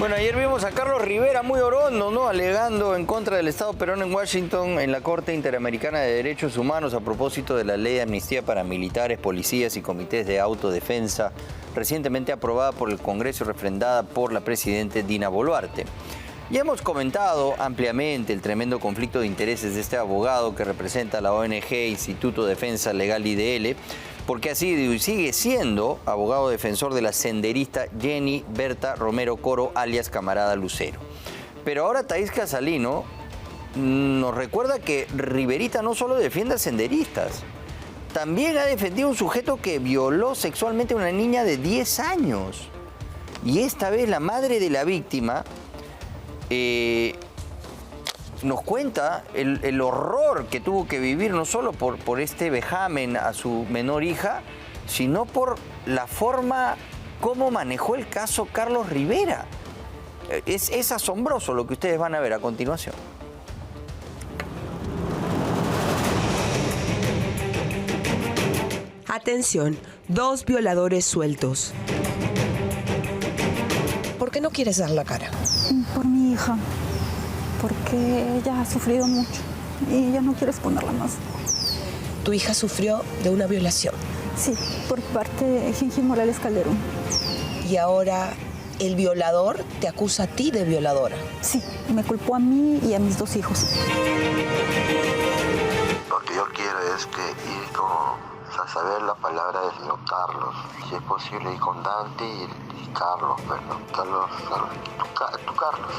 Bueno, ayer vimos a Carlos Rivera muy orondo, ¿no? Alegando en contra del Estado peruano en Washington en la Corte Interamericana de Derechos Humanos a propósito de la ley de amnistía para militares, policías y comités de autodefensa recientemente aprobada por el Congreso y refrendada por la presidenta Dina Boluarte. Ya hemos comentado ampliamente el tremendo conflicto de intereses de este abogado que representa a la ONG Instituto de Defensa Legal IDL, porque ha sido y sigue siendo abogado defensor de la senderista Jenny Berta Romero Coro, alias Camarada Lucero. Pero ahora Thaís Casalino nos recuerda que Riverita no solo defiende a senderistas, también ha defendido a un sujeto que violó sexualmente a una niña de 10 años. Y esta vez la madre de la víctima nos cuenta el horror que tuvo que vivir no solo por este vejamen a su menor hija, sino por la forma como manejó el caso Carlos Rivera. Es asombroso lo que ustedes van a ver a continuación. Atención, 2 violadores sueltos. ¿Por qué no quieres dar la cara? Por mi hija. Porque ella ha sufrido mucho y ya no quiero exponerla más. Tu hija sufrió de una violación. Sí, por parte de Gengir Morales Calderón. Y ahora el violador te acusa a ti de violadora. Sí, me culpó a mí y a mis 2 hijos. Lo que yo quiero es que ir con saber la palabra del señor Carlos. Si es posible ir con Dante y Carlos, pero Carlos, tú Carlos.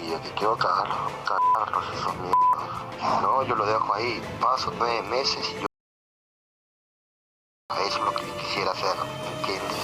Y yo que quiero Carlos, esos mierdas. No, yo lo dejo ahí, paso 9 meses y yo... Eso es lo que quisiera hacer, ¿entiendes?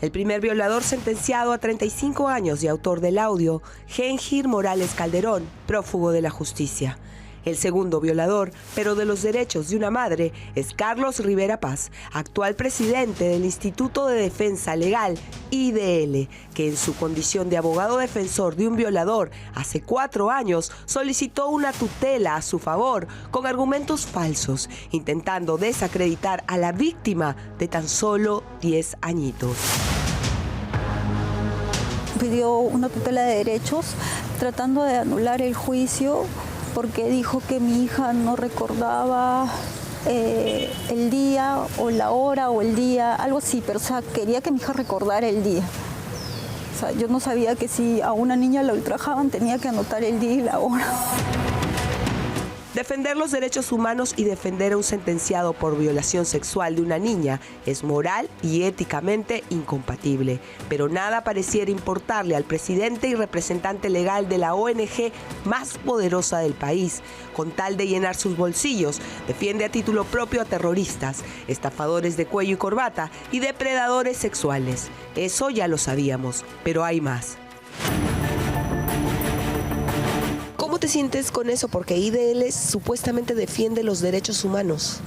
El primer violador sentenciado a 35 años y autor del audio, Gengir Morales Calderón, prófugo de la justicia. El segundo violador, pero de los derechos de una madre, es Carlos Rivera Paz, actual presidente del Instituto de Defensa Legal, IDL, que en su condición de abogado defensor de un violador hace 4 años solicitó una tutela a su favor con argumentos falsos, intentando desacreditar a la víctima de tan solo 10 añitos. Pidió una tutela de derechos tratando de anular el juicio porque dijo que mi hija no recordaba el día o la hora o el día, algo así, pero o sea, quería que mi hija recordara el día. O sea, yo no sabía que si a una niña la ultrajaban tenía que anotar el día y la hora. Defender los derechos humanos y defender a un sentenciado por violación sexual de una niña es moral y éticamente incompatible, pero nada pareciera importarle al presidente y representante legal de la ONG más poderosa del país. Con tal de llenar sus bolsillos, defiende a título propio a terroristas, estafadores de cuello y corbata y depredadores sexuales. Eso ya lo sabíamos, pero hay más. ¿Cómo te sientes con eso? Porque IDL supuestamente defiende los derechos humanos.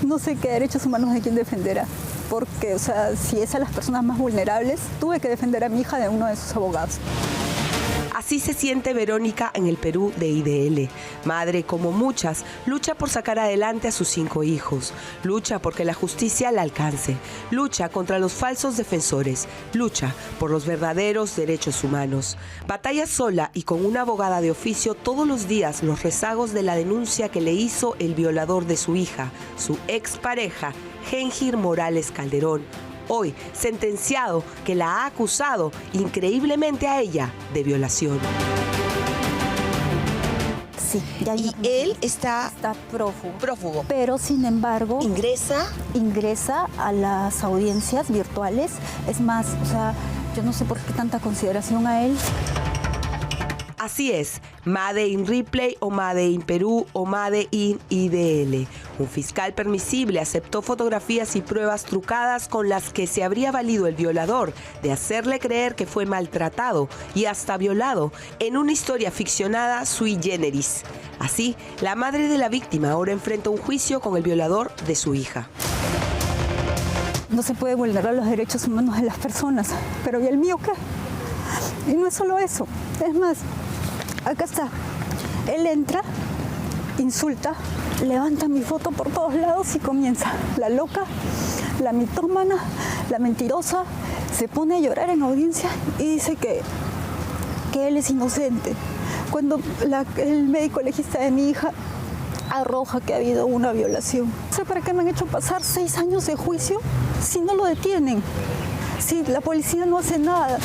No sé qué derechos humanos hay quien defenderá, porque, o sea, si es a las personas más vulnerables, tuve que defender a mi hija de uno de sus abogados. Así se siente Verónica en el Perú de IDL. Madre, como muchas, lucha por sacar adelante a sus 5 hijos. Lucha porque la justicia la alcance. Lucha contra los falsos defensores. Lucha por los verdaderos derechos humanos. Batalla sola y con una abogada de oficio todos los días los rezagos de la denuncia que le hizo el violador de su hija, su expareja, Gengir Morales Calderón. Hoy sentenciado, que la ha acusado increíblemente a ella de violación. Sí, ya y él está prófugo. Pero sin embargo, ingresa a las audiencias virtuales. Es más, o sea, yo no sé por qué tanta consideración a él. Así es, Made in Replay o Made in Perú o Made in IDL. Un fiscal permisible aceptó fotografías y pruebas trucadas con las que se habría valido el violador de hacerle creer que fue maltratado y hasta violado en una historia ficcionada sui generis. Así, la madre de la víctima ahora enfrenta un juicio con el violador de su hija. No se puede vulnerar los derechos humanos de las personas, pero ¿y el mío qué? Y no es solo eso, es más, acá está, él entra, insulta, levanta mi foto por todos lados y comienza, la loca, la mitómana, la mentirosa, se pone a llorar en audiencia y dice que él es inocente. Cuando el médico legista de mi hija arroja que ha habido una violación. No sé para qué me han hecho pasar 6 años de juicio si no lo detienen, si la policía no hace nada.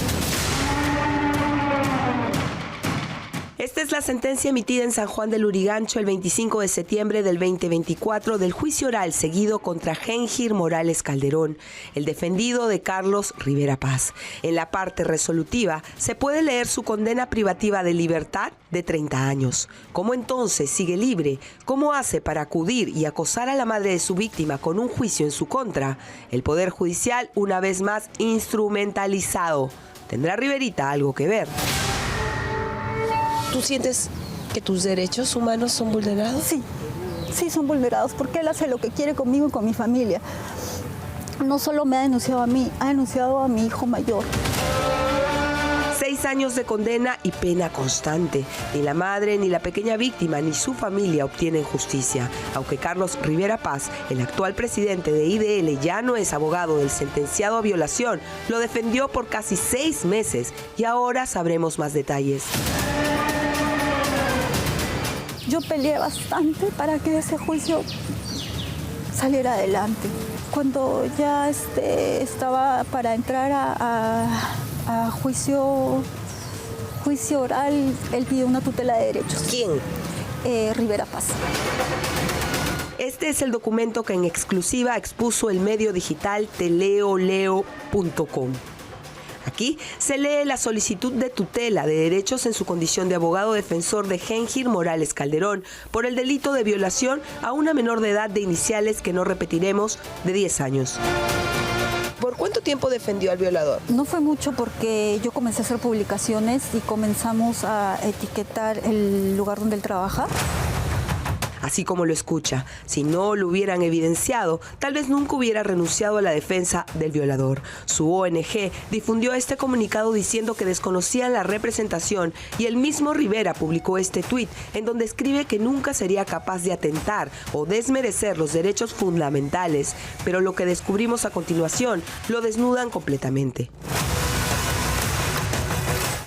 Esta es la sentencia emitida en San Juan del Lurigancho el 25 de septiembre del 2024 del juicio oral seguido contra Géngir Morales Calderón, el defendido de Carlos Rivera Paz. En la parte resolutiva se puede leer su condena privativa de libertad de 30 años. ¿Cómo entonces sigue libre? ¿Cómo hace para acudir y acosar a la madre de su víctima con un juicio en su contra? El Poder Judicial, una vez más, instrumentalizado. ¿Tendrá Riverita algo que ver? ¿Tú sientes que tus derechos humanos son vulnerados? Sí, son vulnerados porque él hace lo que quiere conmigo y con mi familia. No solo me ha denunciado a mí, ha denunciado a mi hijo mayor. 6 años de condena y pena constante. Ni la madre, ni la pequeña víctima, ni su familia obtienen justicia. Aunque Carlos Rivera Paz, el actual presidente de IDL, ya no es abogado del sentenciado a violación, lo defendió por casi 6 meses y ahora sabremos más detalles. Yo peleé bastante para que ese juicio saliera adelante. Cuando ya estaba para entrar a juicio oral, él pidió una tutela de derechos. ¿Quién? Rivera Paz. Este es el documento que en exclusiva expuso el medio digital teleoleo.com. Aquí se lee la solicitud de tutela de derechos en su condición de abogado defensor de Géngir Morales Calderón por el delito de violación a una menor de edad de iniciales que no repetiremos de 10 años. ¿Por cuánto tiempo defendió al violador? No fue mucho porque yo comencé a hacer publicaciones y comenzamos a etiquetar el lugar donde él trabaja. Así como lo escucha, si no lo hubieran evidenciado, tal vez nunca hubiera renunciado a la defensa del violador. Su ONG difundió este comunicado diciendo que desconocían la representación y el mismo Rivera publicó este tuit en donde escribe que nunca sería capaz de atentar o desmerecer los derechos fundamentales, pero lo que descubrimos a continuación lo desnudan completamente.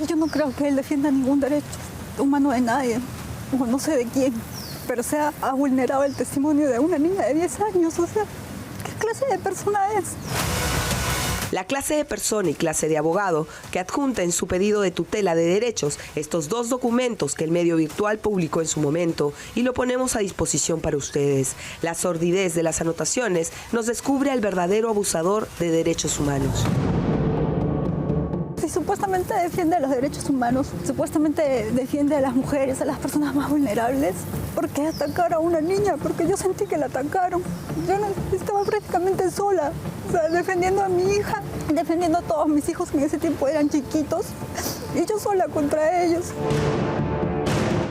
Yo no creo que él defienda ningún derecho humano de nadie, o no sé de quién. Pero ha vulnerado el testimonio de una niña de 10 años. O sea, ¿qué clase de persona es? La clase de persona y clase de abogado que adjunta en su pedido de tutela de derechos estos 2 documentos que el medio virtual publicó en su momento y lo ponemos a disposición para ustedes. La sordidez de las anotaciones nos descubre al verdadero abusador de derechos humanos. Si supuestamente defiende los derechos humanos, supuestamente defiende a las mujeres, a las personas más vulnerables, ¿por qué atacar a una niña? Porque yo sentí que la atacaron. Yo estaba prácticamente sola, o sea, defendiendo a mi hija, defendiendo a todos mis hijos que en ese tiempo eran chiquitos, y yo sola contra ellos.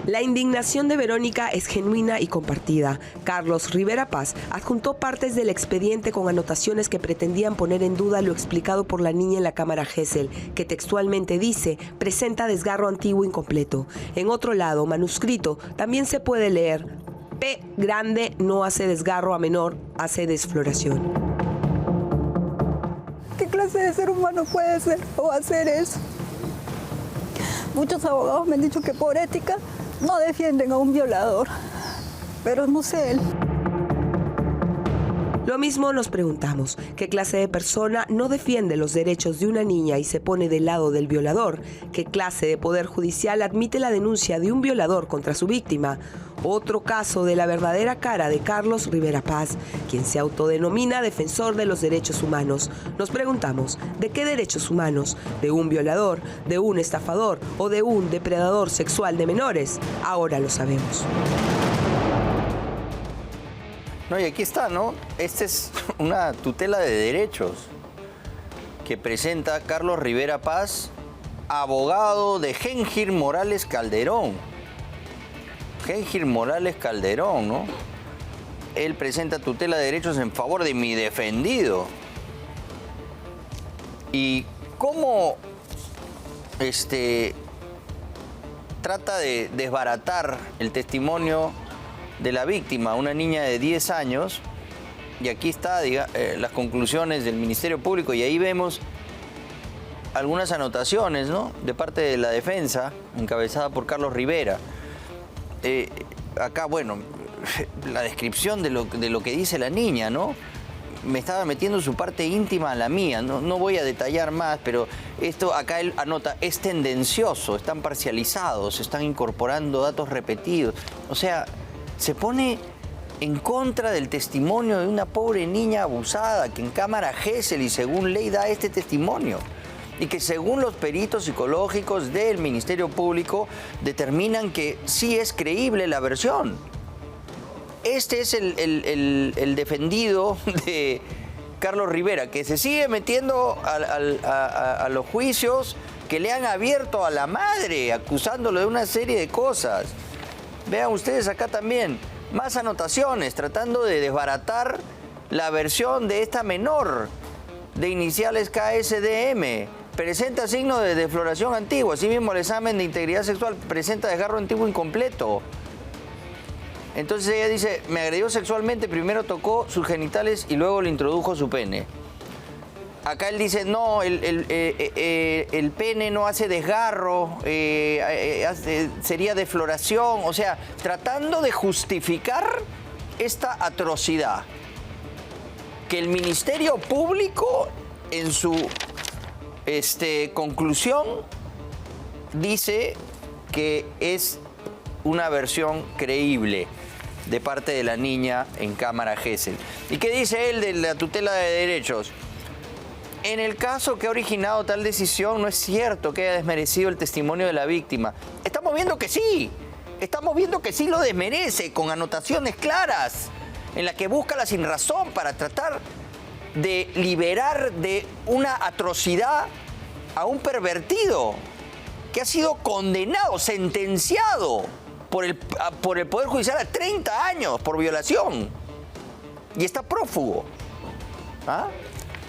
La indignación de Verónica es genuina y compartida. Carlos Rivera Paz adjuntó partes del expediente con anotaciones que pretendían poner en duda lo explicado por la niña en la cámara Gesell, que textualmente dice, presenta desgarro antiguo incompleto. En otro lado, manuscrito, también se puede leer, P grande no hace desgarro a menor, hace desfloración. ¿Qué clase de ser humano puede ser o hacer eso? Muchos abogados me han dicho que por ética no defienden a un violador, pero no sé él. Lo mismo nos preguntamos, ¿qué clase de persona no defiende los derechos de una niña y se pone del lado del violador? ¿Qué clase de poder judicial admite la denuncia de un violador contra su víctima? Otro caso de la verdadera cara de Carlos Rivera Paz, quien se autodenomina defensor de los derechos humanos. Nos preguntamos, ¿de qué derechos humanos? ¿De un violador, de un estafador o de un depredador sexual de menores? Ahora lo sabemos. No, y aquí está, ¿no? Esta es una tutela de derechos que presenta Carlos Rivera Paz, abogado de Géngir Morales Calderón. Géngir Morales Calderón, ¿no? Él presenta tutela de derechos en favor de mi defendido. ¿Y cómo trata de desbaratar el testimonio de la víctima, una niña de 10 años, y aquí está las conclusiones del Ministerio Público, y ahí vemos algunas anotaciones, ¿no?, de parte de la defensa, encabezada por Carlos Rivera. Acá, bueno, la descripción de lo que dice la niña, ¿no? Me estaba metiendo su parte íntima a la mía, no voy a detallar más, pero esto acá él anota, es tendencioso, están parcializados, están incorporando datos repetidos. O sea, se pone en contra del testimonio de una pobre niña abusada que en cámara Gesell y según ley da este testimonio. Y que según los peritos psicológicos del Ministerio Público determinan que sí es creíble la versión. Este es el defendido de Carlos Rivera, que se sigue metiendo a los juicios que le han abierto a la madre, acusándolo de una serie de cosas. Vean ustedes acá también, más anotaciones, tratando de desbaratar la versión de esta menor, de iniciales KSDM. Presenta signos de desfloración antigua, asimismo el examen de integridad sexual presenta desgarro antiguo incompleto. Entonces ella dice, me agredió sexualmente, primero tocó sus genitales y luego le introdujo su pene. Acá él dice, no, el pene no hace desgarro, sería defloración, o sea, tratando de justificar esta atrocidad. Que el Ministerio Público en su conclusión dice que es una versión creíble de parte de la niña en cámara Gesell. ¿Y qué dice él de la tutela de derechos? En el caso que ha originado tal decisión, no es cierto que haya desmerecido el testimonio de la víctima. Estamos viendo que sí lo desmerece, con anotaciones claras, en las que busca la sinrazón para tratar de liberar de una atrocidad a un pervertido que ha sido condenado, sentenciado por el Poder Judicial a 30 años por violación y está prófugo. ¿Ah?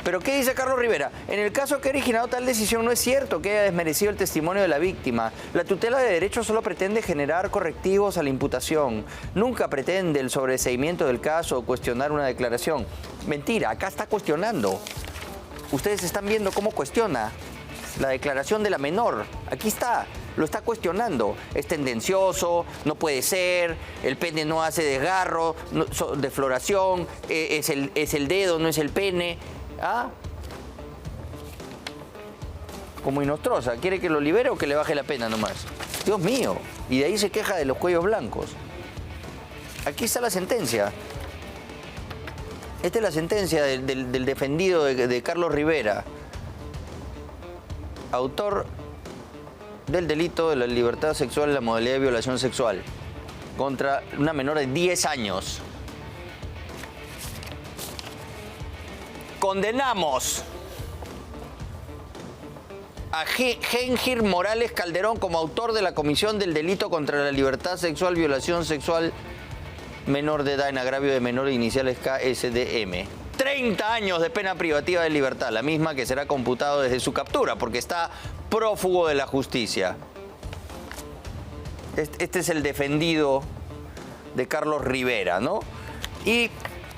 ¿Pero qué dice Carlos Rivera? En el caso que ha originado tal decisión, no es cierto que haya desmerecido el testimonio de la víctima. La tutela de derechos solo pretende generar correctivos a la imputación. Nunca pretende el sobreseimiento del caso o cuestionar una declaración. Mentira, acá está cuestionando. Ustedes están viendo cómo cuestiona la declaración de la menor. Aquí está, lo está cuestionando. Es tendencioso, no puede ser, el pene no hace desgarro, defloración, es el dedo, no es el pene. ¿Ah? Como Inostroza, ¿quiere que lo libere o que le baje la pena nomás? Dios mío, y de ahí se queja de los cuellos blancos. Aquí está la sentencia. Esta es la sentencia del defendido de Carlos Rivera, autor del delito de la libertad sexual en la modalidad de violación sexual contra una menor de 10 años. Condenamos a Gengir Morales Calderón como autor de la comisión del delito contra la libertad sexual, violación sexual menor de edad en agravio de menor iniciales KSDM. 30 años de pena privativa de libertad, la misma que será computado desde su captura, porque está prófugo de la justicia. Este es el defendido de Carlos Rivera, ¿no? Y,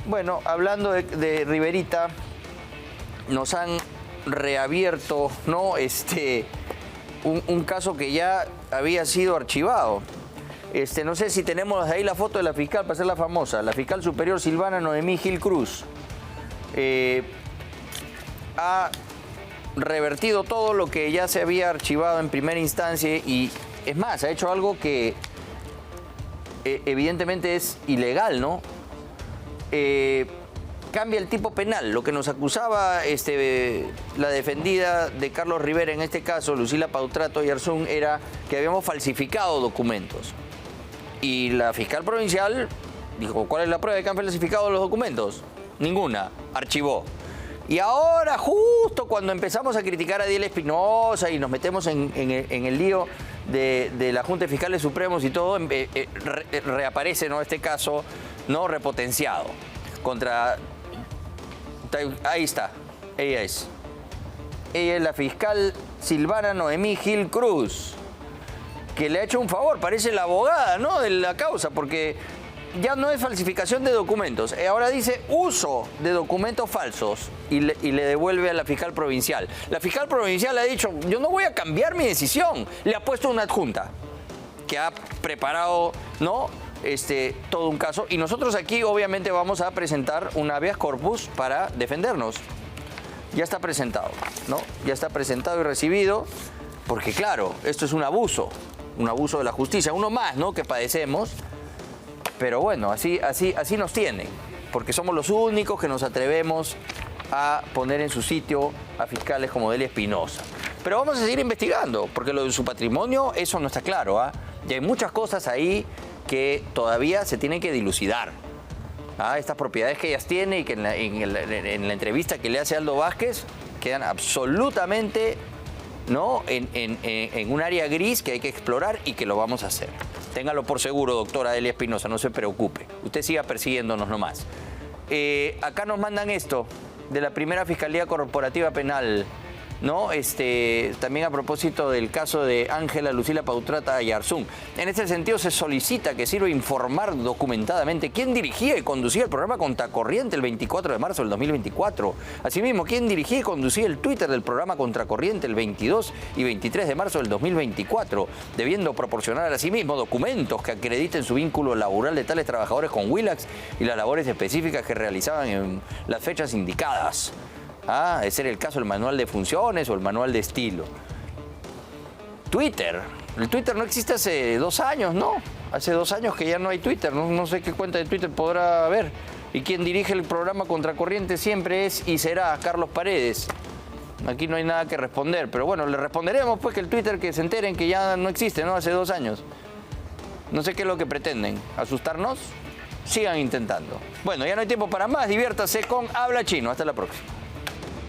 bueno, hablando de Riverita, nos han reabierto, ¿no? Un caso que ya había sido archivado. No sé si tenemos ahí la foto de la fiscal para hacerla famosa. La fiscal superior Silvana Noemí Gil Cruz ha revertido todo lo que ya se había archivado en primera instancia y, es más, ha hecho algo que evidentemente es ilegal, ¿no? Cambia el tipo penal. Lo que nos acusaba la defendida de Carlos Rivera, en este caso, Lucila Pautrato y Arzún, era que habíamos falsificado documentos. Y la fiscal provincial dijo, ¿cuál es la prueba de que han falsificado los documentos? Ninguna. Archivó. Y ahora, justo cuando empezamos a criticar a Diel Espinosa y nos metemos en el lío de la Junta de Fiscales Supremos y todo, reaparece, ¿no?, este caso, ¿no?, repotenciado contra... Ahí está, ella es la fiscal Silvana Noemí Gil Cruz, que le ha hecho un favor, parece la abogada, ¿no?, de la causa, porque ya no es falsificación de documentos, ahora dice uso de documentos falsos y le devuelve a la fiscal provincial. La fiscal provincial ha dicho, yo no voy a cambiar mi decisión. Le ha puesto una adjunta que ha preparado, ¿no?, todo un caso. Y nosotros aquí obviamente vamos a presentar un habeas corpus para defendernos. Ya está presentado, ¿no? Ya está presentado y recibido, porque claro, esto es un abuso de la justicia, uno más, ¿no?, que padecemos. Pero bueno, así nos tienen, porque somos los únicos que nos atrevemos a poner en su sitio a fiscales como Delia Espinosa. Pero vamos a seguir investigando, porque lo de su patrimonio, eso no está claro, ¿ah? Y hay muchas cosas ahí que todavía se tienen que dilucidar. Estas propiedades que ellas tienen y que en la entrevista que le hace Aldo Vázquez quedan absolutamente, ¿no?, en un área gris que hay que explorar y que lo vamos a hacer. Téngalo por seguro, doctora Delia Espinosa, no se preocupe. Usted siga persiguiéndonos nomás. Acá nos mandan esto de la primera Fiscalía Corporativa Penal, ¿no? También a propósito del caso de Ángela Lucila Pautrata Yarzún. En este sentido se solicita que sirva informar documentadamente quién dirigía y conducía el programa Contracorriente el 24 de marzo del 2024. Asimismo, quién dirigía y conducía el Twitter del programa Contracorriente el 22 y 23 de marzo del 2024, debiendo proporcionar asimismo documentos que acrediten su vínculo laboral de tales trabajadores con Willax y las labores específicas que realizaban en las fechas indicadas. Ese era el caso del manual de funciones o el manual de estilo. Twitter. El Twitter no existe hace 2 años, ¿no? Hace 2 años que ya no hay Twitter. No sé qué cuenta de Twitter podrá haber. Y quien dirige el programa Contracorriente siempre es y será Carlos Paredes. Aquí no hay nada que responder. Pero bueno, le responderemos pues que el Twitter, que se enteren que ya no existe, ¿no? Hace 2 años. No sé qué es lo que pretenden. ¿Asustarnos? Sigan intentando. Bueno, ya no hay tiempo para más. Diviértase con Habla Chino. Hasta la próxima.